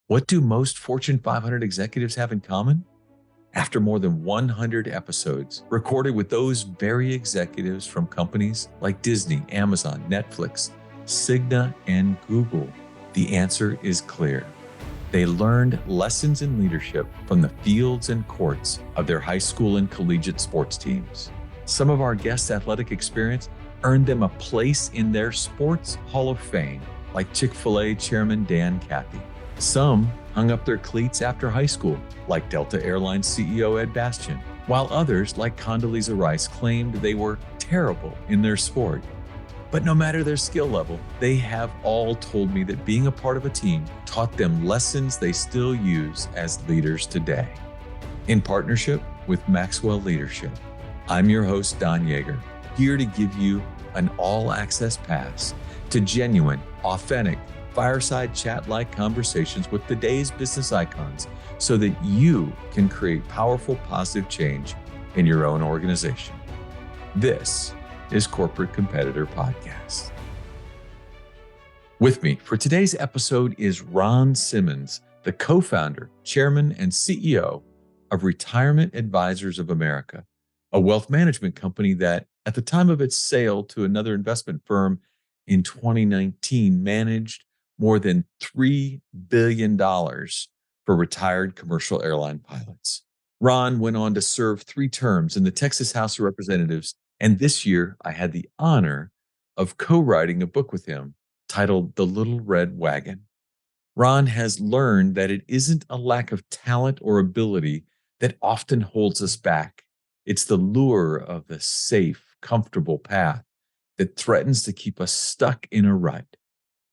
What do most Fortune 500 executives have in common? After more than 100 episodes recorded with those very executives from companies like Disney, Amazon, Netflix, Cigna, and Google, the answer is clear. They learned lessons in leadership from the fields and courts of their high school and collegiate sports teams. Some of our guests' athletic experience earned them a place in their sports Hall of Fame, like Chick-fil-A Chairman Dan Cathy. Some hung up their cleats after high school, like Delta Airlines CEO Ed Bastian, while others, like Condoleezza Rice, claimed they were terrible in their sport. But no matter their skill level, they have all told me that being a part of a team taught them lessons they still use as leaders today. In partnership with Maxwell Leadership, I'm your host, Don Yeager, here to give you an all-access pass to genuine, authentic, fireside chat-like conversations with today's business icons so that you can create powerful, positive change in your own organization. This is Corporate Competitor Podcast. With me for today's episode is Ron Simmons, the co-founder, chairman, and CEO of Retirement Advisors of America, a wealth management company that, at the time of its sale to another investment firm in 2019, managed more than $3 billion for retired commercial airline pilots. Ron went on to serve 3 terms in the Texas House of Representatives, and this year I had the honor of co-writing a book with him titled The Little Red Wagon. Ron has learned that it isn't a lack of talent or ability that often holds us back. It's the lure of the safe, comfortable path that threatens to keep us stuck in a rut.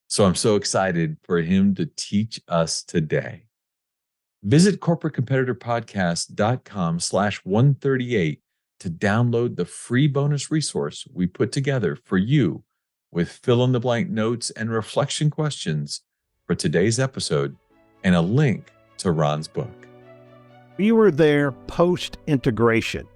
So I'm so excited for him to teach us today. Visit corporatecompetitorpodcast.com/138 to download the free bonus resource we put together for you with fill-in-the-blank notes and reflection questions for today's episode and a link to Ron's book. We were there post-integration.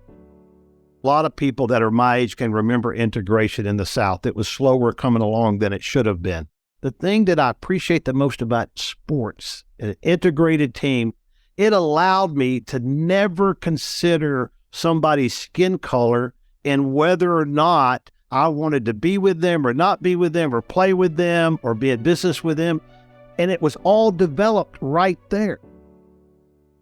A lot of people that are my age can remember integration in the South. It was slower coming along than it should have been. The thing that I appreciate the most about sports, an integrated team, it allowed me to never consider somebody's skin color and whether or not I wanted to be with them or not be with them or play with them or be in business with them. And it was all developed right there.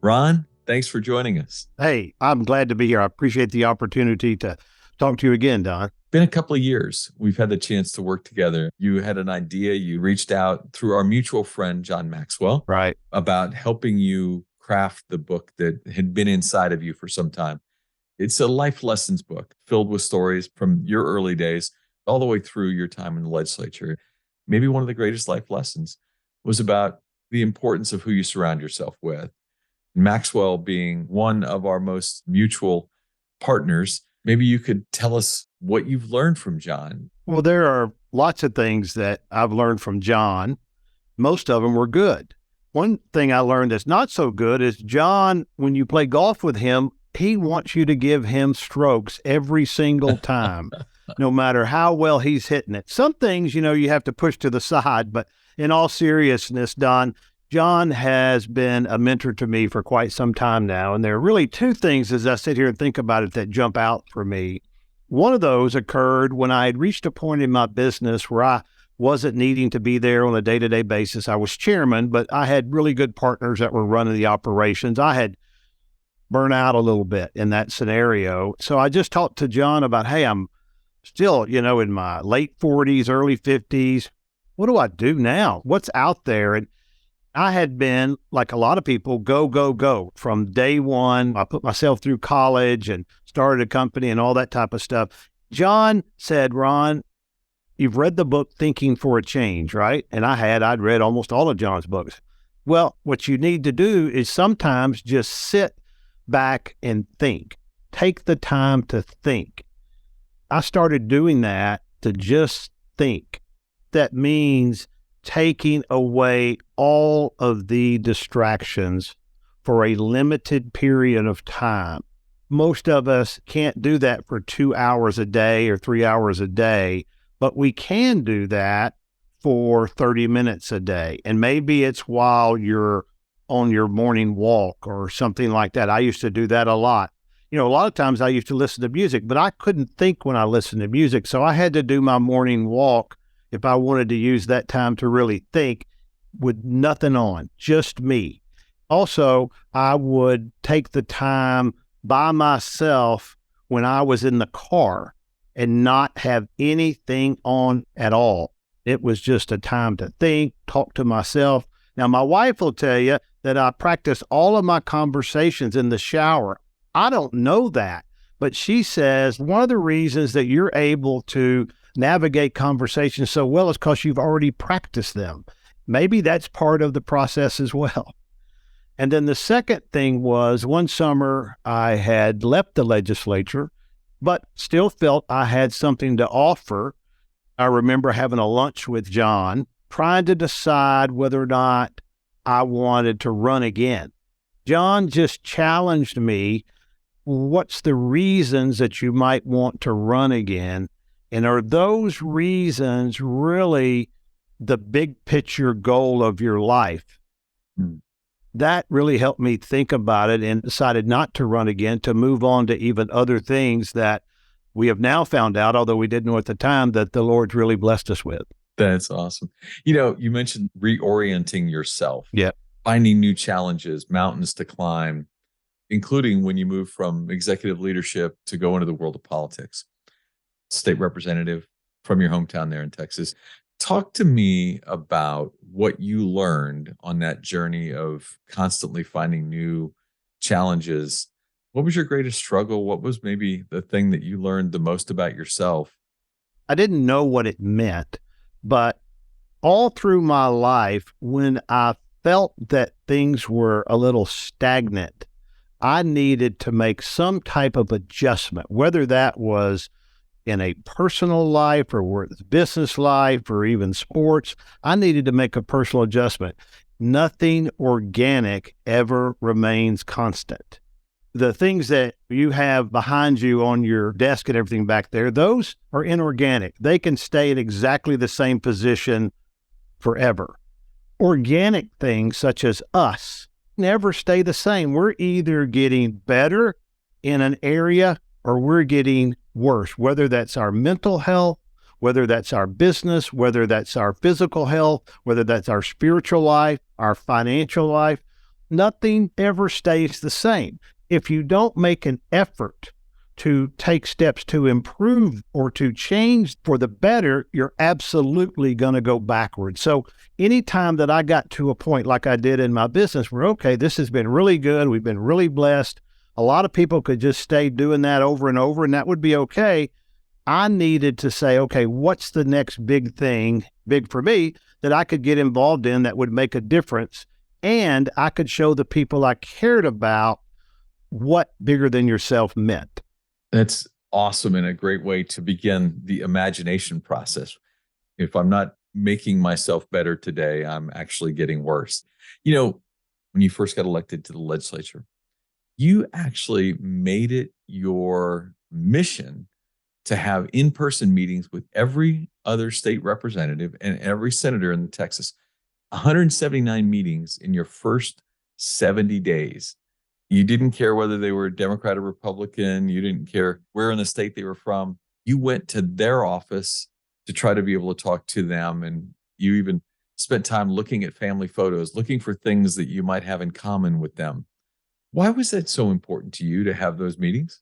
Ron, thanks for joining us. Hey, I'm glad to be here. I appreciate the opportunity to talk to you again, Don. Been a couple of years. We've had the chance to work together. You had an idea. You reached out through our mutual friend, John Maxwell, right, about helping you craft the book that had been inside of you for some time. It's a life lessons book filled with stories from your early days all the way through your time in the legislature. Maybe one of the greatest life lessons was about the importance of who you surround yourself with. Maxwell being one of our most mutual partners. Maybe you could tell us what you've learned from John. Well, there are lots of things that I've learned from John. Most of them were good. One thing I learned that's not so good is John, when you play golf with him, he wants you to give him strokes every single time, no matter how well he's hitting it. Some things, you have to push to the side, but in all seriousness, Don, John has been a mentor to me for quite some time now. And there are really 2 things as I sit here and think about it that jump out for me. One of those occurred when I had reached a point in my business where I wasn't needing to be there on a day-to-day basis. I was chairman, but I had really good partners that were running the operations. I had burnt out a little bit in that scenario. So I just talked to John about, hey, I'm still, in my late 40s, early 50s. What do I do now? What's out there? And I had been, like a lot of people, go from day one. I put myself through college and started a company and all that type of stuff. John said, Ron, you've read the book Thinking for a Change, right? And I'd read almost all of John's books. Well, what you need to do is sometimes just sit back and think. Take the time to think. I started doing that, to just think. That means taking away all of the distractions for a limited period of time. Most of us can't do that for 2 hours a day or 3 hours a day, but we can do that for 30 minutes a day. And maybe it's while you're on your morning walk or something like that. I used to do that a lot. A lot of times I used to listen to music, but I couldn't think when I listened to music. So I had to do my morning walk if I wanted to use that time to really think with nothing on, just me. Also, I would take the time by myself when I was in the car and not have anything on at all. It was just a time to think, talk to myself. Now, my wife will tell you that I practice all of my conversations in the shower. I don't know that, but she says one of the reasons that you're able to navigate conversations so well is because you've already practiced them. Maybe that's part of the process as well. And then the second thing was one summer I had left the legislature, but still felt I had something to offer. I remember having a lunch with John, trying to decide whether or not I wanted to run again. John just challenged me, what's the reasons that you might want to run again? And are those reasons really the big picture goal of your life? That really helped me think about it and decided not to run again, to move on to even other things that we have now found out, although we didn't know at the time, that the Lord's really blessed us with. That's awesome. You mentioned reorienting yourself. Yeah. Finding new challenges, mountains to climb, including when you move from executive leadership to go into the world of politics. State representative from your hometown there in Texas. Talk to me about what you learned on that journey of constantly finding new challenges. What was your greatest struggle? What was maybe the thing that you learned the most about yourself? I didn't know what it meant, but all through my life, when I felt that things were a little stagnant, I needed to make some type of adjustment, whether that was in a personal life or business life or even sports. I needed to make a personal adjustment. Nothing organic ever remains constant. The things that you have behind you on your desk and everything back there, those are inorganic. They can stay in exactly the same position forever. Organic things such as us never stay the same. We're either getting better in an area or we're getting worse, whether that's our mental health, whether that's our business, whether that's our physical health, whether that's our spiritual life, our financial life. Nothing ever stays the same. If you don't make an effort to take steps to improve or to change for the better, you're absolutely going to go backwards. So anytime that I got to a point like I did in my business where, okay, this has been really good, we've been really blessed, a lot of people could just stay doing that over and over, and that would be okay. I needed to say, okay, what's the next big thing, big for me, that I could get involved in that would make a difference, and I could show the people I cared about what bigger than yourself meant. That's awesome and a great way to begin the imagination process. If I'm not making myself better today, I'm actually getting worse. When you first got elected to the legislature, you actually made it your mission to have in-person meetings with every other state representative and every senator in Texas. 179 meetings in your first 70 days. You didn't care whether they were Democrat or Republican. You didn't care where in the state they were from. You went to their office to try to be able to talk to them. And you even spent time looking at family photos, looking for things that you might have in common with them. Why was that so important to you to have those meetings?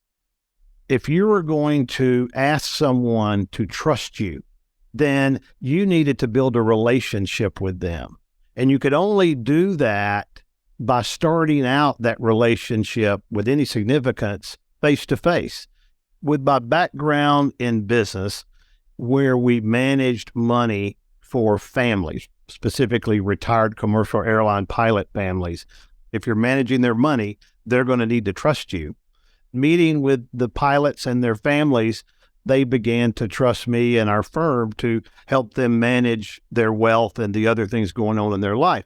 If you were going to ask someone to trust you, then you needed to build a relationship with them. And you could only do that by starting out that relationship with any significance face to face. With my background in business, where we managed money for families, specifically retired commercial airline pilot families, if you're managing their money, they're going to need to trust you. Meeting with the pilots and their families, they began to trust me and our firm to help them manage their wealth and the other things going on in their life.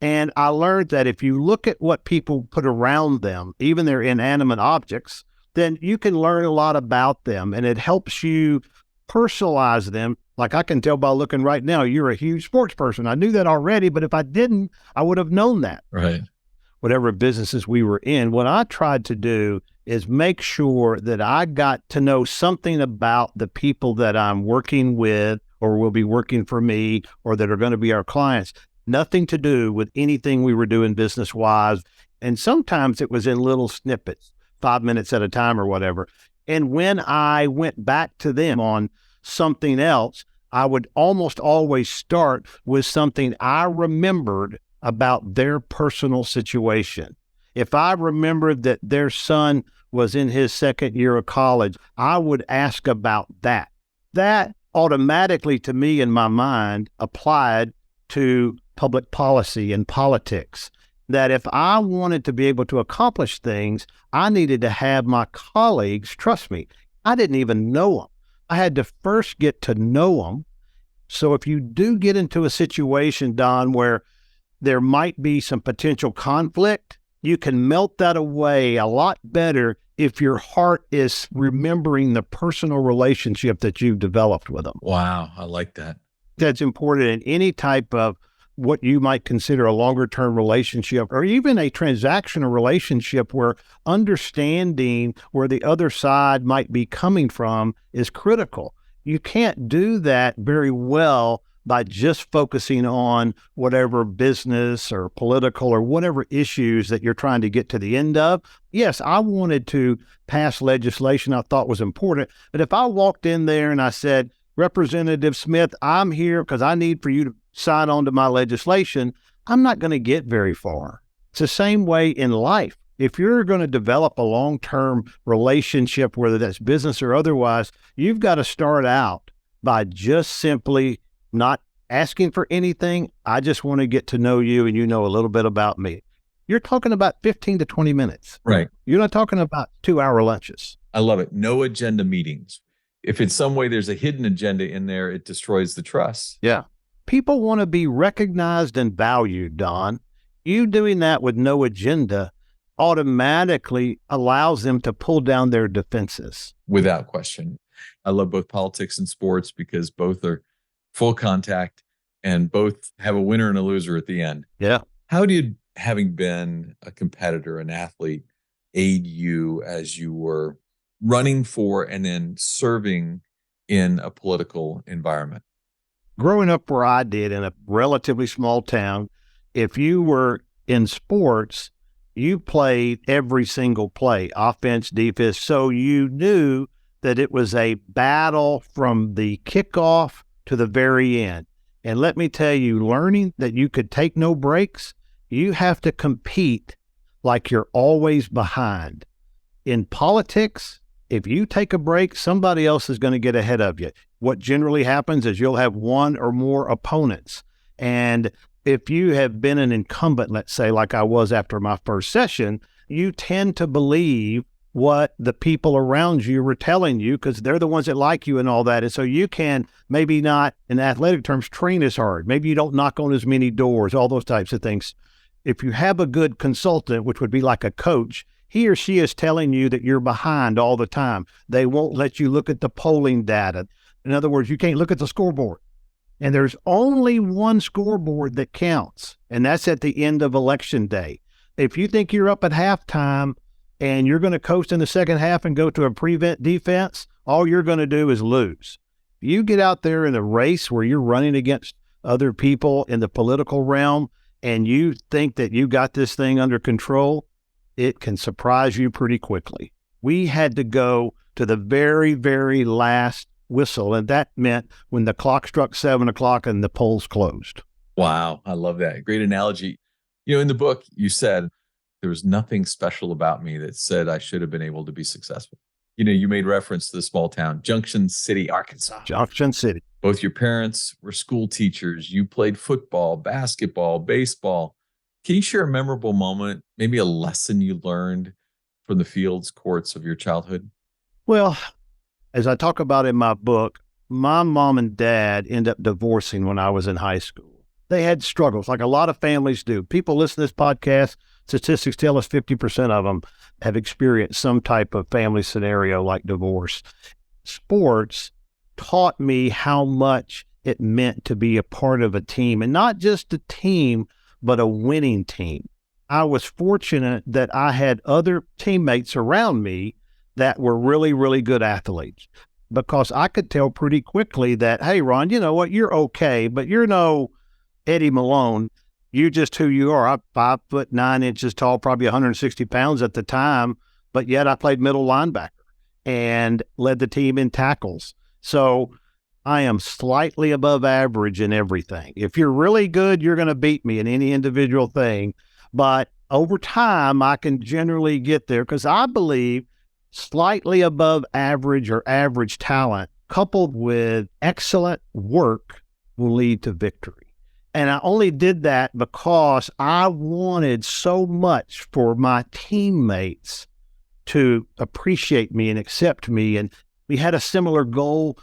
And I learned that if you look at what people put around them, even their inanimate objects, then you can learn a lot about them, and it helps you personalize them Like I can tell by looking right now, you're a huge sports person. I knew that already, but if I didn't, I would have known that. Right. Whatever businesses we were in, what I tried to do is make sure that I got to know something about the people that I'm working with or will be working for me or that are going to be our clients. Nothing to do with anything we were doing business-wise. And sometimes it was in little snippets, 5 minutes at a time or whatever. And when I went back to them on something else, I would almost always start with something I remembered about their personal situation. If I remembered that their son was in his second year of college, I would ask about that. That automatically, to me, in my mind, applied to public policy and politics. That if I wanted to be able to accomplish things, I needed to have my colleagues trust me. I didn't even know them. I had to first get to know them. So if you do get into a situation, Don, where there might be some potential conflict, you can melt that away a lot better if your heart is remembering the personal relationship that you've developed with them. Wow, I like that. That's important in any type of what you might consider a longer-term relationship or even a transactional relationship where understanding where the other side might be coming from is critical. You can't do that very well by just focusing on whatever business or political or whatever issues that you're trying to get to the end of. Yes, I wanted to pass legislation I thought was important, but if I walked in there and I said, Representative Smith, I'm here because I need for you to sign on to my legislation, I'm not going to get very far. It's the same way in life. If you're going to develop a long-term relationship, whether that's business or otherwise, you've got to start out by just simply not asking for anything. I just want to get to know you and you know a little bit about me. You're talking about 15 to 20 minutes. Right. You're not talking about 2-hour lunches. I love it. No agenda meetings. If in some way there's a hidden agenda in there, it destroys the trust. Yeah. People want to be recognized and valued, Don. You doing that with no agenda automatically allows them to pull down their defenses. Without question. I love both politics and sports because both are full contact and both have a winner and a loser at the end. Yeah. How did having been a competitor, an athlete, aid you as you were running for and then serving in a political environment? Growing up where I did in a relatively small town, if you were in sports, you played every single play, offense, defense. So you knew that it was a battle from the kickoff to the very end. And let me tell you, learning that you could take no breaks, you have to compete like you're always behind. In politics, if you take a break, somebody else is going to get ahead of you. What generally happens is you'll have one or more opponents. And if you have been an incumbent, let's say, like I was after my first session, you tend to believe what the people around you were telling you because they're the ones that like you and all that. And so you can maybe not, in athletic terms, train as hard. Maybe you don't knock on as many doors, all those types of things. If you have a good consultant, which would be like a coach, he or she is telling you that you're behind all the time. They won't let you look at the polling data. In other words, you can't look at the scoreboard. And there's only one scoreboard that counts, and that's at the end of election day. If you think you're up at halftime and you're going to coast in the second half and go to a prevent defense, all you're going to do is lose. If you get out there in a race where you're running against other people in the political realm and you think that you got this thing under control, it can surprise you pretty quickly. We had to go to the very, very last whistle, and that meant when the clock struck 7 o'clock and the polls closed. Wow, I love that. Great analogy. You know, in the book, you said there was nothing special about me that said I should have been able to be successful. You know, you made reference to the small town, Junction City, Arkansas. Junction City. Both your parents were school teachers. You played football, basketball, baseball. Can you share a memorable moment, maybe a lesson you learned from the fields, courts of your childhood? Well, as I talk about in my book, my mom and dad ended up divorcing when I was in high school. They had struggles like a lot of families do. People listen to this podcast, statistics tell us 50% of them have experienced some type of family scenario like divorce. Sports taught me how much it meant to be a part of a team, and not just a team, but a winning team. I was fortunate that I had other teammates around me that were really, really good athletes, because I could tell pretty quickly that, hey, Ron, you know what? You're okay, but you're no Eddie Malone. You're just who you are. I'm 5'9" tall, probably 160 pounds at the time, but yet I played middle linebacker and led the team in tackles. So I am slightly above average in everything. If you're really good, you're going to beat me in any individual thing. But over time, I can generally get there, because I believe slightly above average or average talent coupled with excellent work will lead to victory. And I only did that because I wanted so much for my teammates to appreciate me and accept me. And we had a similar goal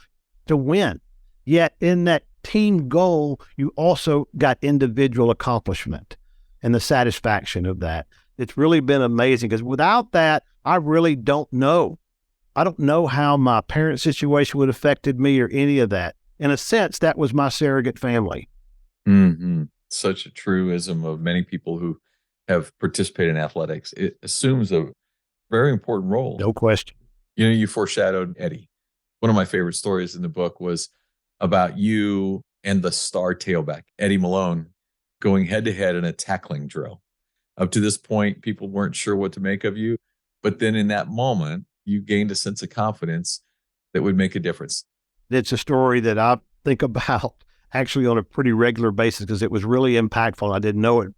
to win. Yet in that team goal, you also got individual accomplishment and the satisfaction of that. It's really been amazing, because without that, I really don't know. I don't know how my parent situation would have affected me or any of that. In a sense, that was my surrogate family. Mm-hmm. Such a truism of many people who have participated in athletics. It assumes a very important role. No question. You know, you foreshadowed Eddie. One of my favorite stories in the book was about you and the star tailback, Eddie Malone, going head to head in a tackling drill. Up to this point, people weren't sure what to make of you. But then in that moment, you gained a sense of confidence that would make a difference. It's a story that I think about actually on a pretty regular basis, because it was really impactful. I didn't know it.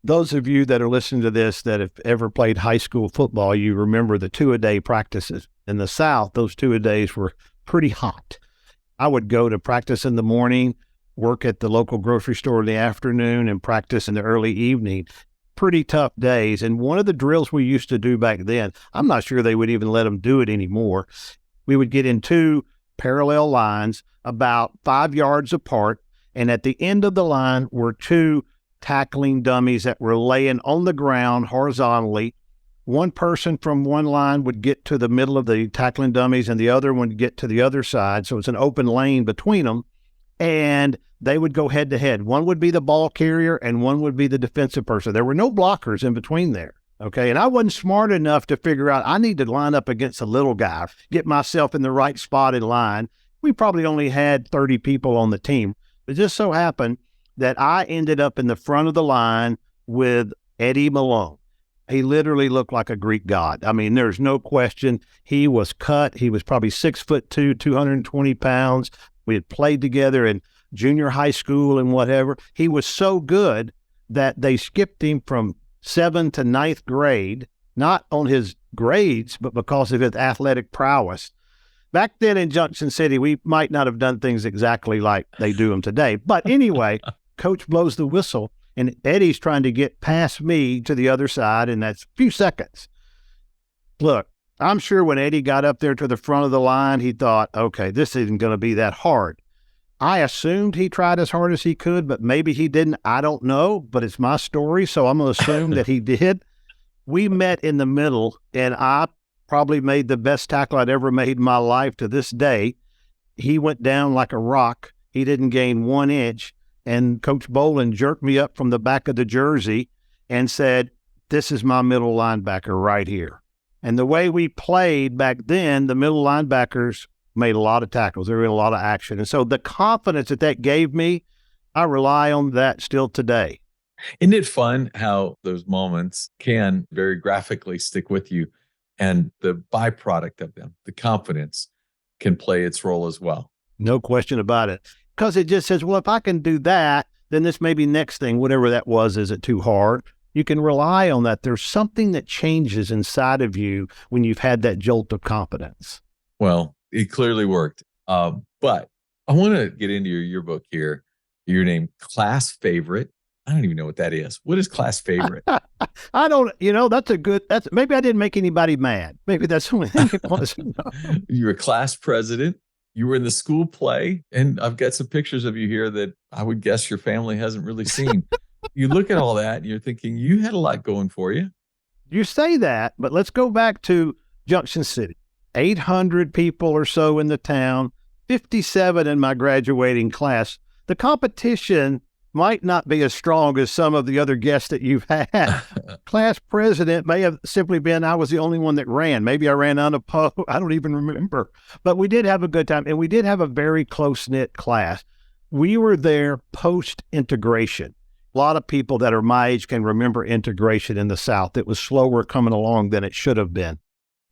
Those of you that are listening to this that have ever played high school football, you remember the 2-a-day practices. In the South, those 2-a-days were pretty hot. I would go to practice in the morning, work at the local grocery store in the afternoon, and practice in the early evening. Pretty tough days. And one of the drills we used to do back then, I'm not sure they would even let them do it anymore. We would get in 2 parallel lines about 5 yards apart, and at the end of the line were 2 tackling dummies that were laying on the ground horizontally. One person from one line would get to the middle of the tackling dummies, and the other one would get to the other side. So it's an open lane between them, and they would go head to head. One would be the ball carrier, and one would be the defensive person. There were no blockers in between there. Okay, and I wasn't smart enough to figure out I need to line up against a little guy, get myself in the right spot in line. We probably only had 30 people on the team. It just so happened that I ended up in the front of the line with Eddie Malone. He literally looked like a Greek god. I mean, there's no question. He was cut. He was probably 6'2", 220 pounds. We had played together in junior high school and whatever. He was so good that they skipped him from 7th to 9th grade, not on his grades, but because of his athletic prowess. Back then in Junction City, we might not have done things exactly like they do them today. But anyway, coach blows the whistle, and Eddie's trying to get past me to the other side, and that's a few seconds. Look, I'm sure when Eddie got up there to the front of the line, he thought, okay, this isn't going to be that hard. I assumed he tried as hard as he could, but maybe he didn't. I don't know, but it's my story, so I'm going to assume that he did. We met in the middle, and I probably made the best tackle I'd ever made in my life to this day. He went down like a rock. He didn't gain 1 inch, and Coach Bolin jerked me up from the back of the jersey and said, this is my middle linebacker right here. And the way we played back then, the middle linebackers made a lot of tackles. There were a lot of action. And so the confidence that gave me, I rely on that still today. Isn't it fun how those moments can very graphically stick with you, and the byproduct of them, the confidence, can play its role as well? No question about it. Because it just says, well, if I can do that, then this maybe next thing, whatever that was, is it too hard? You can rely on that. There's something that changes inside of you when you've had that jolt of confidence. Well, it clearly worked. But I want to get into your yearbook here. Your name, class favorite. I don't even know what that is. What is class favorite? I don't, maybe I didn't make anybody mad. Maybe that's the only thing it was. You're a class president. You were in the school play, and I've got some pictures of you here that I would guess your family hasn't really seen. You look at all that and you're thinking you had a lot going for you. You say that, but let's go back to Junction City. 800 people or so in the town, 57 in my graduating class. The competition might not be as strong as some of the other guests that you've had. Class president may have simply been I was the only one that ran. Maybe I ran unopposed. I don't even remember. But we did have a good time, and we did have a very close-knit class. We were there post-integration. A lot of people that are my age can remember integration in the South. It was slower coming along than it should have been.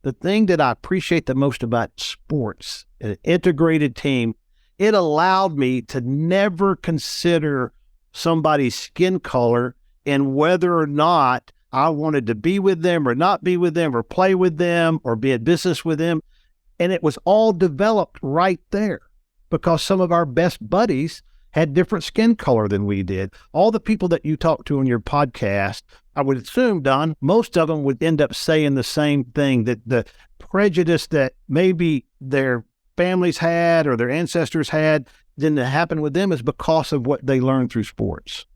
The thing that I appreciate the most about sports, an integrated team, it allowed me to never consider somebody's skin color and whether or not I wanted to be with them or not be with them or play with them or be in business with them. And it was all developed right there because some of our best buddies had different skin color than we did. All the people that you talk to on your podcast, I would assume, Don, most of them would end up saying the same thing, that the prejudice that maybe their families had or their ancestors had didn't happen with them is because of what they learned through sports.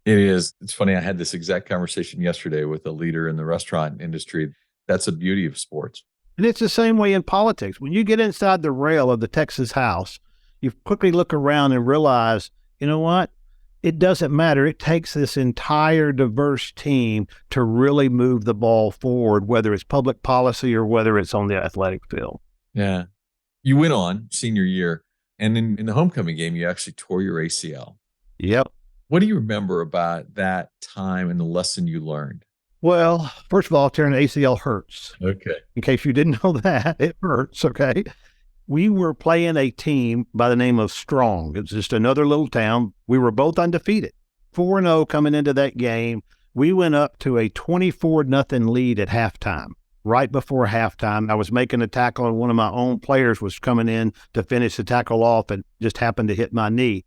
It is. It's funny. I had this exact conversation yesterday with a leader in the restaurant industry. That's the beauty of sports. And it's the same way in politics. When you get inside the rail of the Texas House, you quickly look around and realize, you know what? It doesn't matter. It takes this entire diverse team to really move the ball forward, whether it's public policy or whether it's on the athletic field. Yeah. You went on senior year, and in the homecoming game, you actually tore your ACL. Yep. What do you remember about that time and the lesson you learned? Well, first of all, tearing an ACL hurts. Okay. In case you didn't know that, it hurts, okay? We were playing a team by the name of Strong. It was just another little town. We were both undefeated, 4-0 coming into that game. We went up to a 24-0 lead at halftime. Right before halftime, I was making a tackle, and one of my own players was coming in to finish the tackle off and just happened to hit my knee.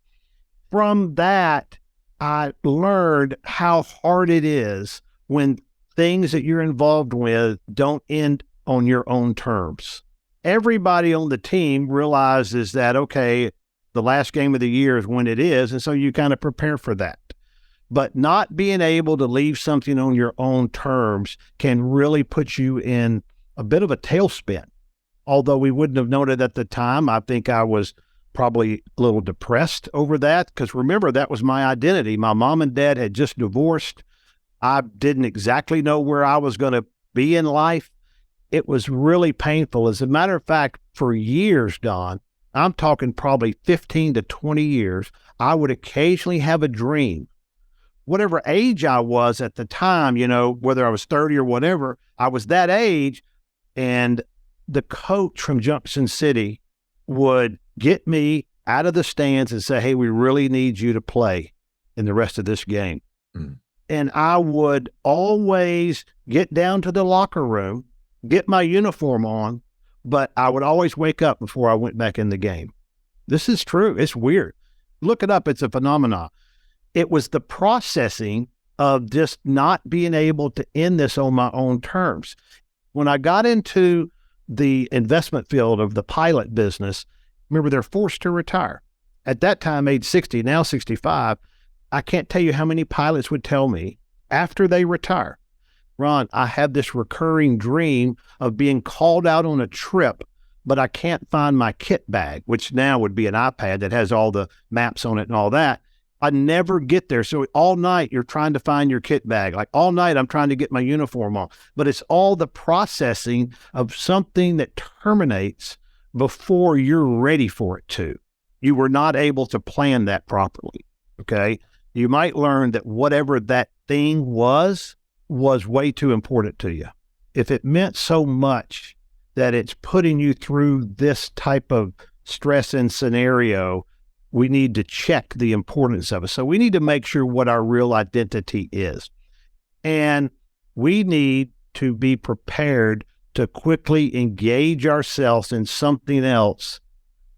From that, I learned how hard it is when things that you're involved with don't end on your own terms. Everybody on the team realizes that, okay, the last game of the year is when it is, and so you kind of prepare for that. But not being able to leave something on your own terms can really put you in a bit of a tailspin. Although we wouldn't have known it at the time, I think I was probably a little depressed over that, because remember, that was my identity. My mom and dad had just divorced. I didn't exactly know where I was going to be in life. It was really painful. As a matter of fact, for years, Don, I'm talking probably 15 to 20 years, I would occasionally have a dream. Whatever age I was at the time, you know, whether I was 30 or whatever, I was that age, and the coach from Junction City would get me out of the stands and say, hey, we really need you to play in the rest of this game. Mm. And I would always get down to the locker room, get my uniform on, but I would always wake up before I went back in the game. This is true. It's weird. Look it up. It's a phenomenon. It was the processing of just not being able to end this on my own terms. When I got into the investment field of the pilot business, remember, they're forced to retire. At that time, age 60, now 65, I can't tell you how many pilots would tell me after they retire, Ron, I have this recurring dream of being called out on a trip, but I can't find my kit bag, which now would be an iPad that has all the maps on it and all that. I never get there. So all night you're trying to find your kit bag. Like all night I'm trying to get my uniform on. But it's all the processing of something that terminates before you're ready for it to. You were not able to plan that properly, okay? You might learn that whatever that thing was way too important to you. If it meant so much that it's putting you through this type of stress and scenario, we need to check the importance of it. So we need to make sure what our real identity is. And we need to be prepared to quickly engage ourselves in something else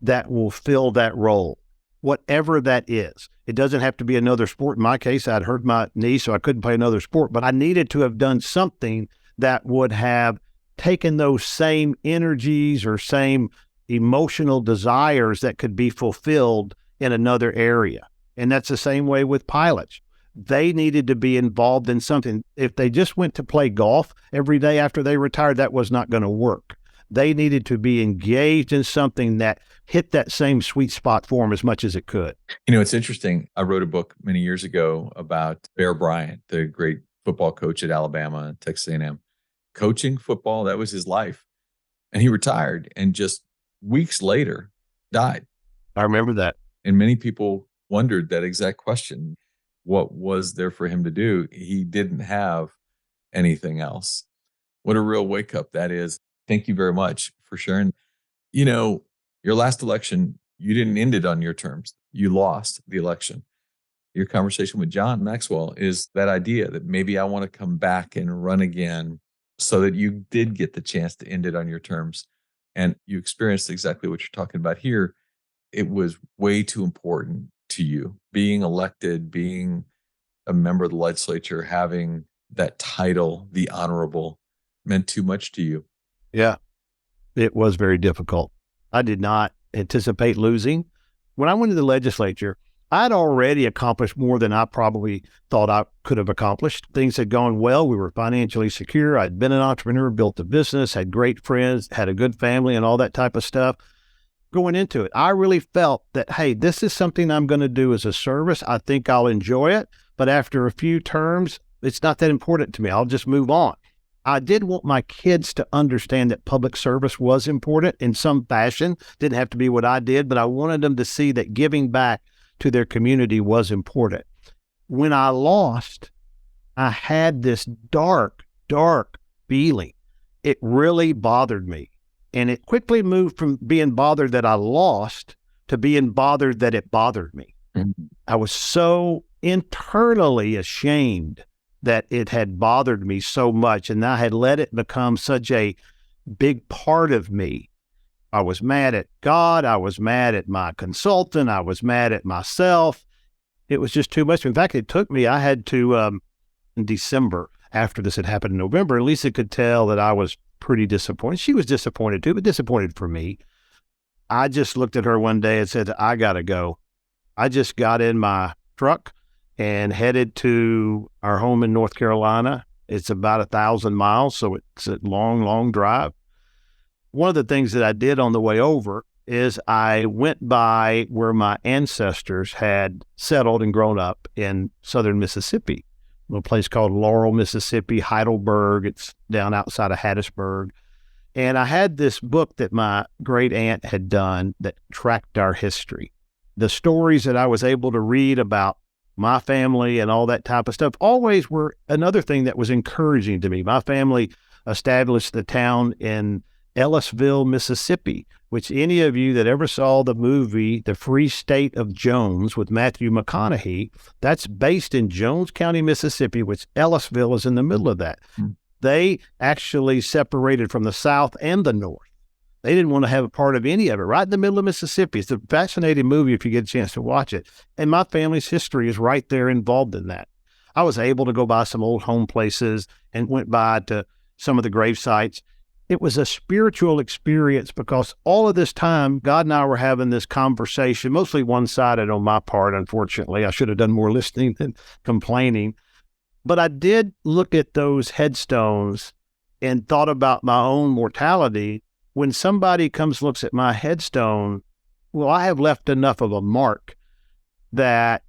that will fill that role, whatever that is. It doesn't have to be another sport. In my case, I'd hurt my knee, so I couldn't play another sport, but I needed to have done something that would have taken those same energies or same emotional desires that could be fulfilled in another area. And that's the same way with pilots. They needed to be involved in something. If they just went to play golf every day after they retired, that was not going to work. They needed to be engaged in something that hit that same sweet spot for them as much as it could. It's interesting. I wrote a book many years ago about Bear Bryant, the great football coach at Alabama, Texas A&M. Coaching football, that was his life. And he retired and just weeks later died. I remember that. And many people wondered that exact question. What was there for him to do? He didn't have anything else. What a real wake up that is. Thank you very much for sharing. Your last election, you didn't end it on your terms. You lost the election. Your conversation with John Maxwell is that idea that maybe I want to come back and run again, so that you did get the chance to end it on your terms. And you experienced exactly what you're talking about here. It was way too important to you. Being elected, being a member of the legislature, having that title, the honorable, meant too much to you. Yeah, it was very difficult. I did not anticipate losing. When I went to the legislature, I'd already accomplished more than I probably thought I could have accomplished. Things had gone well. We were financially secure. I'd been an entrepreneur, built a business, had great friends, had a good family, and all that type of stuff. Going into it, I really felt that, hey, this is something I'm going to do as a service. I think I'll enjoy it. But after a few terms, it's not that important to me. I'll just move on. I did want my kids to understand that public service was important in some fashion. Didn't have to be what I did, but I wanted them to see that giving back to their community was important. When I lost, I had this dark feeling. It really bothered me. And it quickly moved from being bothered that I lost to being bothered that it bothered me. Mm-hmm. I was so internally ashamed that it had bothered me so much, and I had let it become such a big part of me. I was mad at God. I was mad at my consultant. I was mad at myself. It was just too much. In fact, it took me, I had to, in December, after this had happened in November, Lisa could tell that I was pretty disappointed. She was disappointed too, but disappointed for me. I just looked at her one day and said, I got to go. I just got in my truck and headed to our home in North Carolina. It's about 1,000 miles, so it's a long drive. One of the things that I did on the way over is I went by where my ancestors had settled and grown up in southern Mississippi, a place called Laurel, Mississippi, Heidelberg. It's down outside of Hattiesburg. And I had this book that my great aunt had done that tracked our history. The stories that I was able to read about my family and all that type of stuff always were another thing that was encouraging to me. My family established the town in Ellisville, Mississippi, which any of you that ever saw the movie The Free State of Jones with Matthew McConaughey, that's based in Jones County, Mississippi, which Ellisville is in the middle of that. Mm-hmm. They actually separated from the South and the North. They didn't want to have a part of any of it, right in the middle of Mississippi. It's a fascinating movie if you get a chance to watch it. And my family's history is right there involved in that. I was able to go by some old home places and went by to some of the grave sites. It was a spiritual experience because all of this time, God and I were having this conversation, mostly one-sided on my part, unfortunately. I should have done more listening than complaining. But I did look at those headstones and thought about my own mortality. When somebody comes, looks at my headstone, well, I have left enough of a mark that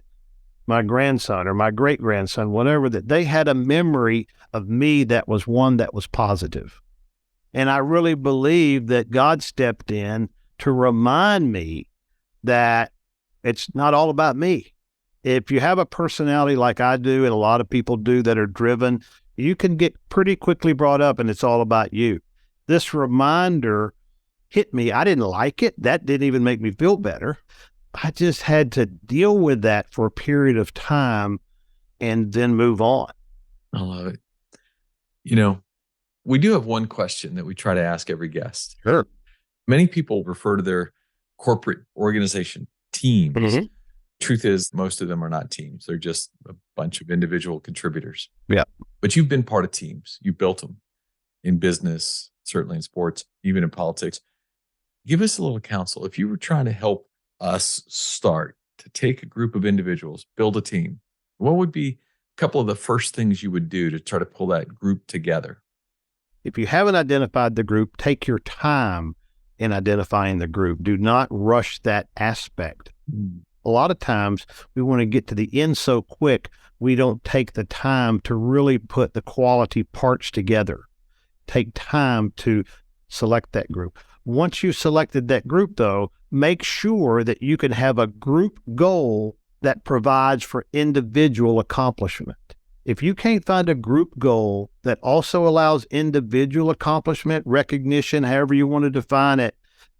my grandson or my great-grandson, whatever, that they had a memory of me that was one that was positive. And I really believe that God stepped in to remind me that it's not all about me. If you have a personality like I do and a lot of people do that are driven, you can get pretty quickly brought up and it's all about you. This reminder hit me. I didn't like it. That didn't even make me feel better. I just had to deal with that for a period of time and then move on. I love it. We do have one question that we try to ask every guest. Sure. Many people refer to their corporate organization teams. Mm-hmm. Truth is, most of them are not teams. They're just a bunch of individual contributors. Yeah. But you've been part of teams. You built them in business, certainly in sports, even in politics. Give us a little counsel. If you were trying to help us start to take a group of individuals, build a team, what would be a couple of the first things you would do to try to pull that group together? If you haven't identified the group, take your time in identifying the group. Do not rush that aspect. A lot of times we want to get to the end so quick, we don't take the time to really put the quality parts together. Take time to select that group. Once you've selected that group, though, make sure that you can have a group goal that provides for individual accomplishment. If you can't find a group goal that also allows individual accomplishment, recognition, however you want to define it,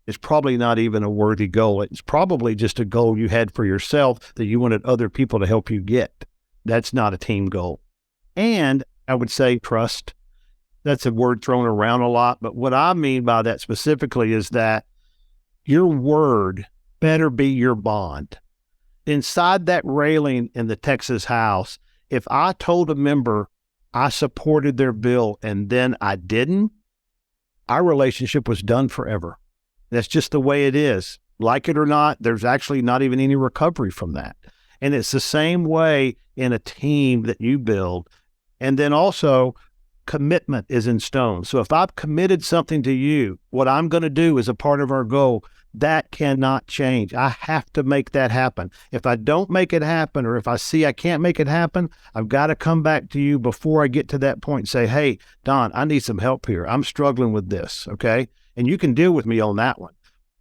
it's probably not even a worthy goal. It's probably just a goal you had for yourself that you wanted other people to help you get. That's not a team goal. And I would say trust. That's a word thrown around a lot, but what I mean by that specifically is that your word better be your bond. Inside that railing in the Texas House, if I told a member I supported their bill and then I didn't, our relationship was done forever. That's just the way it is. Like it or not, there's actually not even any recovery from that. And it's the same way in a team that you build. And then also, commitment is in stone. So if I've committed something to you, what I'm going to do is a part of our goal. That cannot change. I have to make that happen. If I don't make it happen, or if I see I can't make it happen, I've got to come back to you before I get to that point and say, hey, Don, I need some help here. I'm struggling with this, okay? And you can deal with me on that one.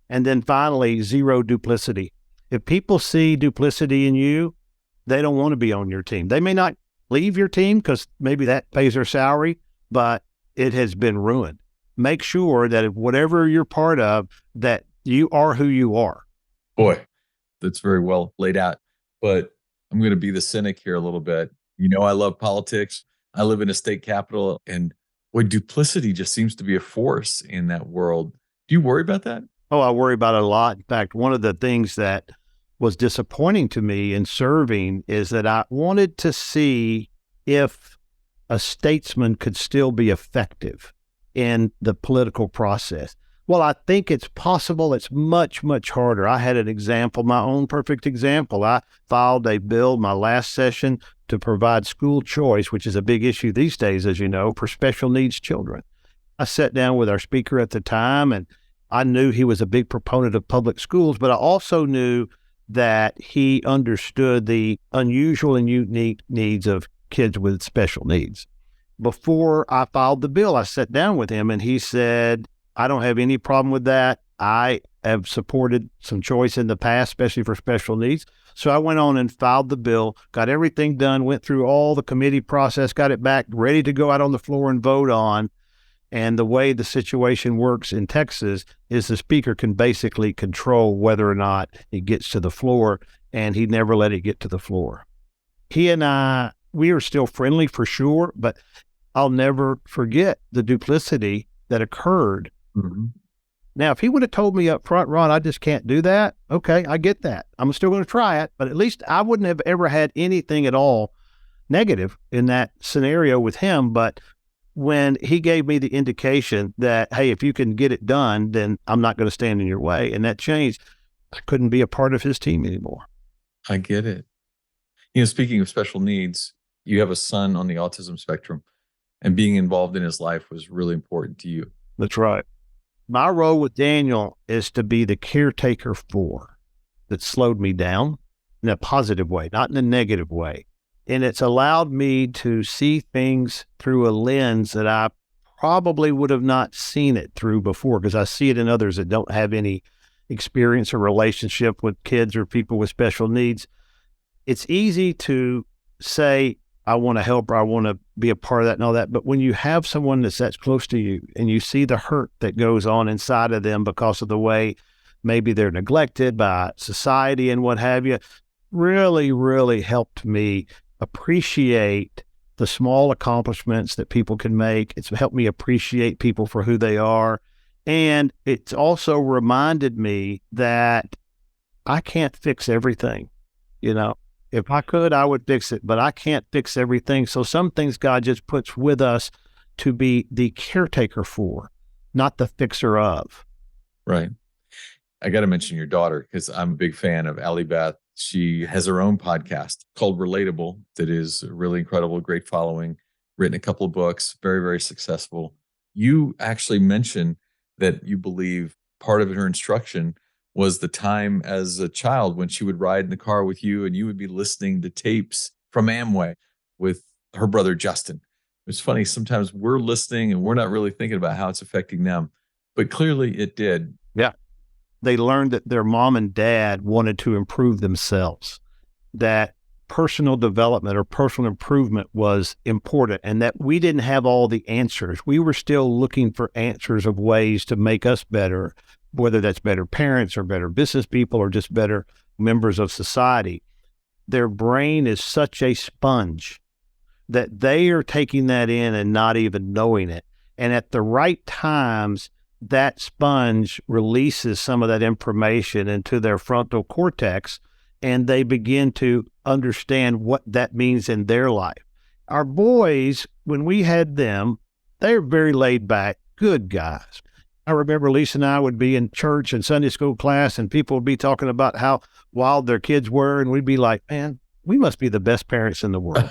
And then finally, zero duplicity. If people see duplicity in you, they don't want to be on your team. They may not leave your team because maybe that pays their salary, but it has been ruined. Make sure that if whatever you're part of, that you are who you are. Boy, that's very well laid out. But I'm going to be the cynic here a little bit. You know, I love politics. I live in a state capital, and boy, duplicity just seems to be a force in that world. Do you worry about that? Oh, I worry about it a lot. In fact, one of the things that was disappointing to me in serving is that I wanted to see if a statesman could still be effective in the political process. Well, I think it's possible. It's much, much harder. I had an example, my own perfect example. I filed a bill my last session to provide school choice, which is a big issue these days, as you know, for special needs children. I sat down with our speaker at the time, and I knew he was a big proponent of public schools, but I also knew that he understood the unusual and unique needs of kids with special needs. Before I filed the bill, I sat down with him and he said, I don't have any problem with that. I have supported some choice in the past, especially for special needs. So I went on and filed the bill, got everything done, went through all the committee process, got it back, ready to go out on the floor and vote on. And the way the situation works in Texas is the speaker can basically control whether or not it gets to the floor, and he never let it get to the floor. He and I, we are still friendly for sure, but I'll never forget the duplicity that occurred. Mm-hmm. Now, if he would have told me up front, Ron, I just can't do that, okay, I get that. I'm still going to try it, but at least I wouldn't have ever had anything at all negative in that scenario with him. But when he gave me the indication that, hey, if you can get it done, then I'm not going to stand in your way, and that changed, I couldn't be a part of his team anymore. I get it. You know, speaking of special needs, you have a son on the autism spectrum, and being involved in his life was really important to you. That's right. My role with Daniel is to be the caretaker for that slowed me down in a positive way, not in a negative way. And it's allowed me to see things through a lens that I probably would have not seen it through before, because I see it in others that don't have any experience or relationship with kids or people with special needs. It's easy to say, I want to help, or I want to be a part of that and all that. But when you have someone that's close to you and you see the hurt that goes on inside of them because of the way maybe they're neglected by society and what have you, really, really helped me appreciate the small accomplishments that people can make. It's helped me appreciate people for who they are. And it's also reminded me that I can't fix everything. You know, if I could, I would fix it, but I can't fix everything. So some things God just puts with us to be the caretaker for, not the fixer of. Right. I got to mention your daughter, because I'm a big fan of Allie Beth. She has her own podcast called Relatable that is really incredible, great following, written a couple of books, very, very successful. You actually mentioned that you believe part of her instruction was the time as a child when she would ride in the car with you and you would be listening to tapes from Amway with her brother Justin. It's funny, sometimes we're listening and we're not really thinking about how it's affecting them, but clearly it did. Yeah. They learned that their mom and dad wanted to improve themselves, that personal development or personal improvement was important, and that we didn't have all the answers. We were still looking for answers of ways to make us better, whether that's better parents or better business people or just better members of society. Their brain is such a sponge that they are taking that in and not even knowing it. And at the right times, that sponge releases some of that information into their frontal cortex, and they begin to understand what that means in their life. Our boys, when we had them, they're very laid back, good guys. I remember Lisa and I would be in church and Sunday school class, and people would be talking about how wild their kids were, and we'd be like, man, we must be the best parents in the world.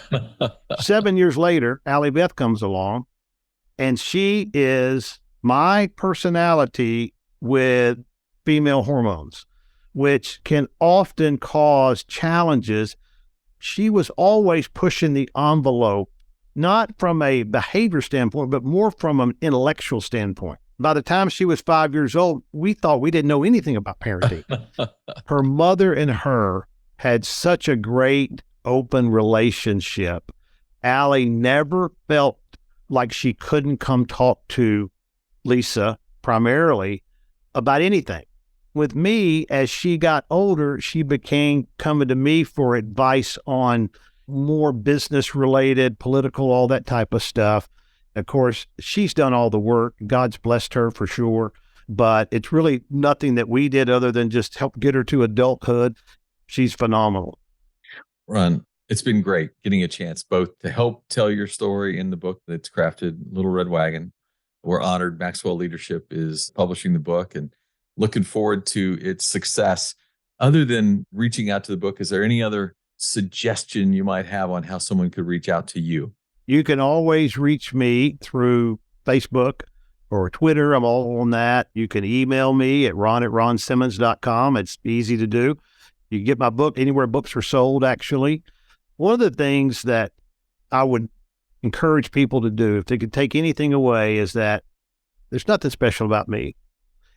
7 years later, Allie Beth comes along, and she is my personality with female hormones, which can often cause challenges. She was always pushing the envelope, not from a behavior standpoint, but more from an intellectual standpoint. By the time she was 5 years old, we thought we didn't know anything about parenting. Her mother and her had such a great open relationship. Allie never felt like she couldn't come talk to Lisa primarily about anything. With me, as she got older, she became coming to me for advice on more business related, political, all that type of stuff. Of course, she's done all the work. God's blessed her for sure. But it's really nothing that we did other than just help get her to adulthood. She's phenomenal. Ron, it's been great getting a chance both to help tell your story in the book that's crafted, Little Red Wagon. We're honored Maxwell Leadership is publishing the book and looking forward to its success. Other than reaching out to the book, is there any other suggestion you might have on how someone could reach out to you? You can always reach me through Facebook or Twitter. I'm all on that. You can email me at ron@ronsimmons.com. It's easy to do. You can get my book anywhere books are sold, actually. One of the things that I would encourage people to do, if they could take anything away, is that there's nothing special about me.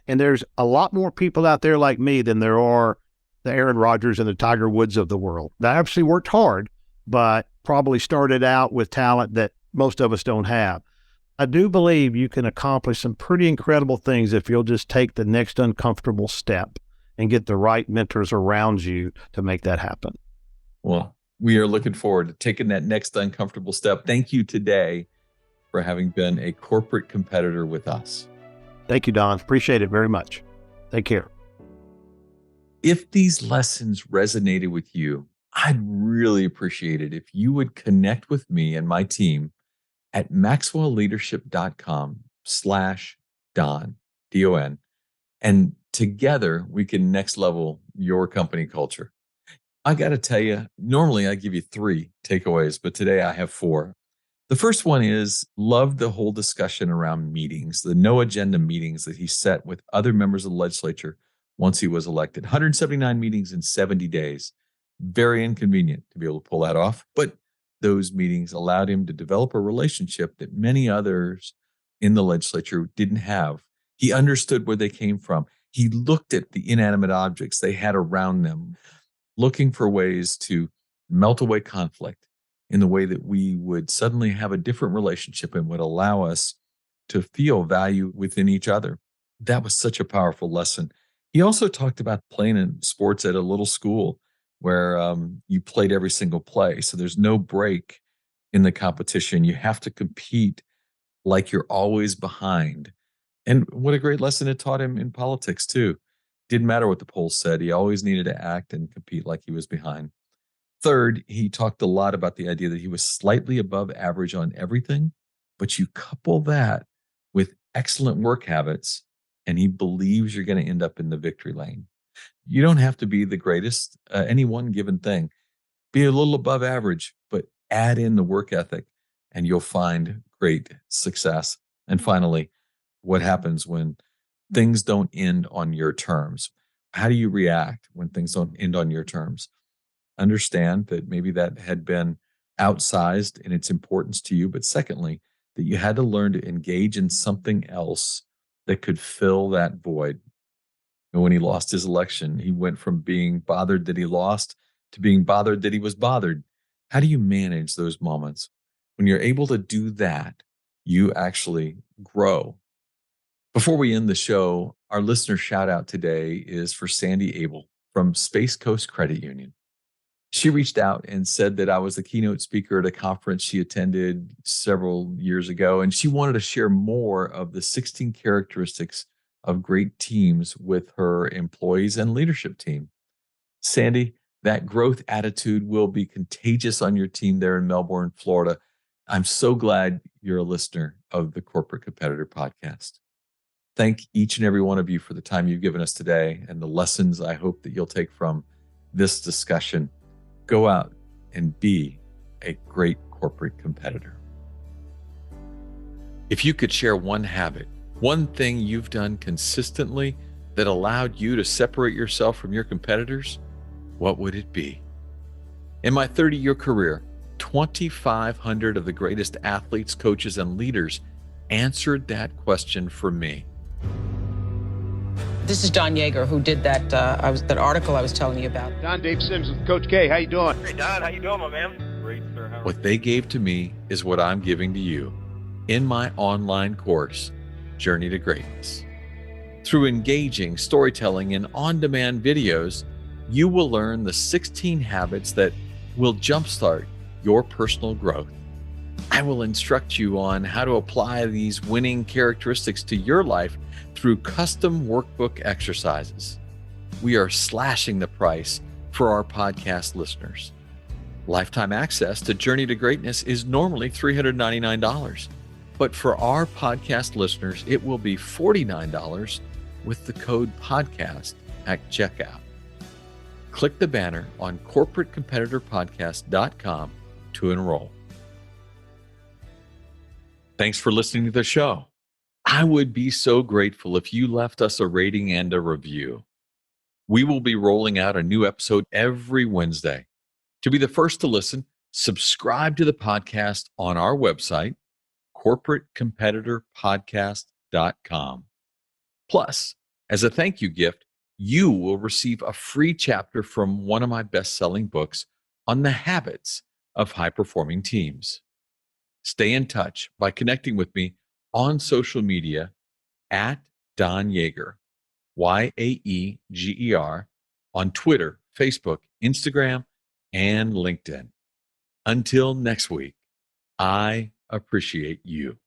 And there's a lot more people out there like me than there are the Aaron Rodgers and the Tiger Woods of the world. They actually worked hard, but probably started out with talent that most of us don't have. I do believe you can accomplish some pretty incredible things if you'll just take the next uncomfortable step and get the right mentors around you to make that happen. Well, we are looking forward to taking that next uncomfortable step. Thank you today for having been a corporate competitor with us. Thank you, Don. Appreciate it very much. Take care. If these lessons resonated with you, I'd really appreciate it if you would connect with me and my team at maxwellleadership.com/Don, D-O-N. And together we can next level your company culture. I got to tell you, normally I give you 3 takeaways, but today I have 4. The first one is love the whole discussion around meetings, the no agenda meetings that he set with other members of the legislature once he was elected. 179 meetings in 70 days. Very inconvenient to be able to pull that off. But those meetings allowed him to develop a relationship that many others in the legislature didn't have. He understood where they came from. He looked at the inanimate objects they had around them, looking for ways to melt away conflict in the way that we would suddenly have a different relationship and would allow us to feel value within each other. That was such a powerful lesson. He also talked about playing in sports at a little school where you played every single play. So there's no break in the competition. You have to compete like you're always behind. And what a great lesson it taught him in politics, too. Didn't matter what the polls said. He always needed to act and compete like he was behind. Third, he talked a lot about the idea that he was slightly above average on everything, but you couple that with excellent work habits, and he believes you're going to end up in the victory lane. You don't have to be the greatest, any one given thing. Be a little above average, but add in the work ethic, and you'll find great success And finally, what happens when things don't end on your terms? How do you react when things don't end on your terms? Understand that maybe that had been outsized in its importance to you, but secondly, that you had to learn to engage in something else that could fill that void. And when he lost his election, he went from being bothered that he lost to being bothered that he was bothered. How do you manage those moments? When you're able to do that, you actually grow. Before we end the show, our listener shout out today is for Sandy Abel from Space Coast Credit Union. She reached out and said that I was the keynote speaker at a conference she attended several years ago, and she wanted to share more of the 16 characteristics of great teams with her employees and leadership team. Sandy, that growth attitude will be contagious on your team there in Melbourne, Florida. I'm so glad you're a listener of the Corporate Competitor Podcast. Thank each and every one of you for the time you've given us today and the lessons I hope that you'll take from this discussion. Go out and be a great corporate competitor. If you could share one habit, one thing you've done consistently that allowed you to separate yourself from your competitors, what would it be? In my 30-year career, 2,500 of the greatest athletes, coaches, and leaders answered that question for me. This is Don Yeager, who did that article I was telling you about. Don, Dave Simmons with Coach K. How you doing? Hey, Don. How you doing, my man? Great, sir. What they gave to me is what I'm giving to you in my online course, Journey to Greatness. Through engaging storytelling and on-demand videos, you will learn the 16 habits that will jumpstart your personal growth. I will instruct you on how to apply these winning characteristics to your life through custom workbook exercises. We are slashing the price for our podcast listeners. Lifetime access to Journey to Greatness is normally $399, but for our podcast listeners, it will be $49 with the code podcast at checkout. Click the banner on corporatecompetitorpodcast.com to enroll. Thanks for listening to the show. I would be so grateful if you left us a rating and a review. We will be rolling out a new episode every Wednesday. To be the first to listen, subscribe to the podcast on our website, corporatecompetitorpodcast.com. Plus, as a thank you gift, you will receive a free chapter from one of my best-selling books on the habits of high-performing teams. Stay in touch by connecting with me on social media at Don Yeager, Yaeger, on Twitter, Facebook, Instagram, and LinkedIn. Until next week, I appreciate you.